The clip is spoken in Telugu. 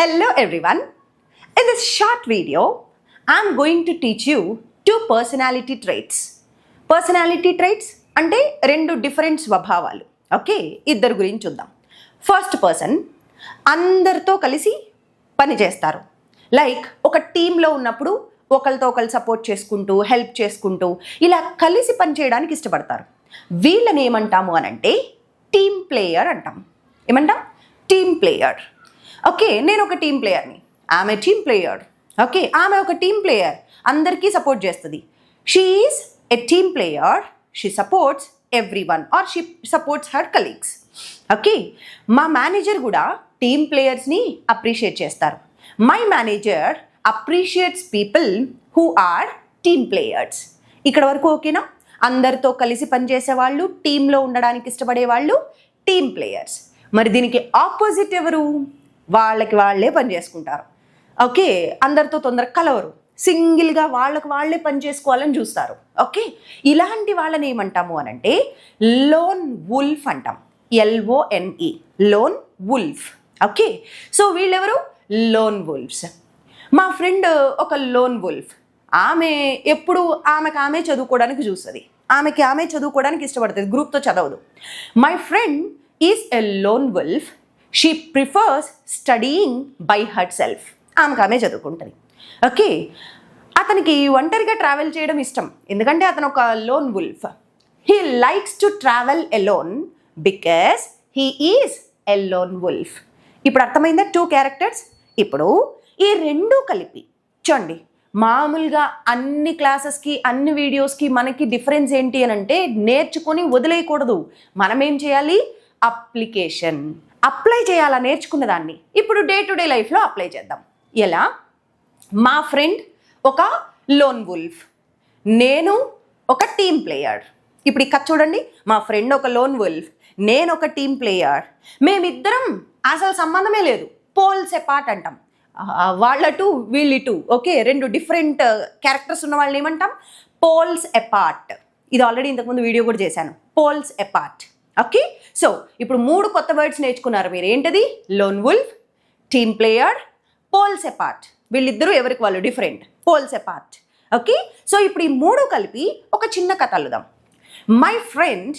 Hello everyone. In this short video, I'm going to teach you two personality traits. Personality traits అంటే రెండు డిఫరెంట్ స్వభావాలు. ఓకే, ఇద్దరు గురించి చూద్దాం. ఫస్ట్ పర్సన్ అందరితో కలిసి పని చేస్తారు. లైక్ ఒక టీంలో ఉన్నప్పుడు ఒకరితో ఒకరు సపోర్ట్ చేసుకుంటూ హెల్ప్ చేసుకుంటూ ఇలా కలిసి పని చేయడానికి ఇష్టపడతారు. వీళ్ళని ఏమంటాము అనంటే టీమ్ ప్లేయర్ అంటాం. ఏమంటాం? Team player. ఓకే, నేను ఒక టీమ్ ప్లేయర్ని, ఆమె టీమ్ ప్లేయర్. ఓకే, ఆమె ఒక టీమ్ ప్లేయర్, అందరికీ సపోర్ట్ చేస్తుంది. She is a team player, she supports everyone or she supports her colleagues. Okay, మా మేనేజర్ కూడా టీమ్ ప్లేయర్స్ని అప్రిషియేట్ చేస్తారు. My manager appreciates people who are team players. ఇక్కడ వరకు ఓకేనా? అందరితో కలిసి పనిచేసే వాళ్ళు, టీంలో ఉండడానికి ఇష్టపడే వాళ్ళు టీమ్ ప్లేయర్స్. మరి దీనికి ఆపోజిట్ ఎవరు? వాళ్ళకి వాళ్ళే పని చేసుకుంటారు. ఓకే, అందరితో తొందరగా కలవరు, సింగిల్గా వాళ్ళకి వాళ్ళే పని చేసుకోవాలని చూస్తారు. ఓకే, ఇలాంటి వాళ్ళని ఏమంటాము అనంటే లోన్ వుల్ఫ్ అంటాం. LONE, lone wolf. Okay, so వీళ్ళెవరు? Lone wolves. మా ఫ్రెండ్ ఒక లోన్ వుల్ఫ్. ఆమె ఎప్పుడు ఆమె చదువుకోవడానికి చూస్తుంది, ఆమె చదువుకోవడానికి ఇష్టపడుతుంది, గ్రూప్తో చదవదు. My friend is a lone wolf, she prefers studying by herself. ఆమె చదువుకుంటుంది. ఓకే, అతనికి ఒంటరిగా ట్రావెల్ చేయడం ఇష్టం, ఎందుకంటే అతను ఒక లోన్ wolf. He likes to travel alone because he is a lone wolf. ఇప్పుడు అర్థమైందా టూ క్యారెక్టర్స్? ఇప్పుడు ఈ రెండు కలిపి చూడండి. మామూలుగా అన్ని క్లాసెస్కి అన్ని వీడియోస్కి మనకి డిఫరెన్స్ ఏంటి అని అంటే నేర్చుకొని వదిలేయకూడదు. మనం ఏం చేయాలి? అప్లికేషన్ అప్లై చేయాలా నేర్చుకున్న దాన్ని ఇప్పుడు డే టు డే లైఫ్లో అప్లై చేద్దాం. ఎలా? మా ఫ్రెండ్ ఒక లోన్ వుల్ఫ్, నేను ఒక టీమ్ ప్లేయర్. ఇప్పుడు ఇక్కడ చూడండి, మా ఫ్రెండ్ ఒక లోన్ వుల్ఫ్, నేను ఒక టీమ్ ప్లేయర్. మేమిద్దరం అసలు సంబంధమే లేదు, పోల్స్ ఎపార్ట్ అంటాం. వాళ్ళ టూ వీళ్ళి టూ. ఓకే, రెండు డిఫరెంట్ క్యారెక్టర్స్ ఉన్న వాళ్ళని ఏమంటాం? Poles apart. ఇది ఆల్రెడీ ఇంతకుముందు వీడియో కూడా చేశాను, పోల్స్ ఎపార్ట్. ఓకే, సో ఇప్పుడు మూడు కొత్త వర్డ్స్ నేర్చుకున్నారు మీరు. ఏంటది? Lone wolf, team player, poles apart. వీళ్ళిద్దరూ ఎవరికి వాళ్ళు different, poles apart. Okay, so ఇప్పుడు ఈ మూడు కలిపి ఒక చిన్న కథ అల్లుదాం. My friend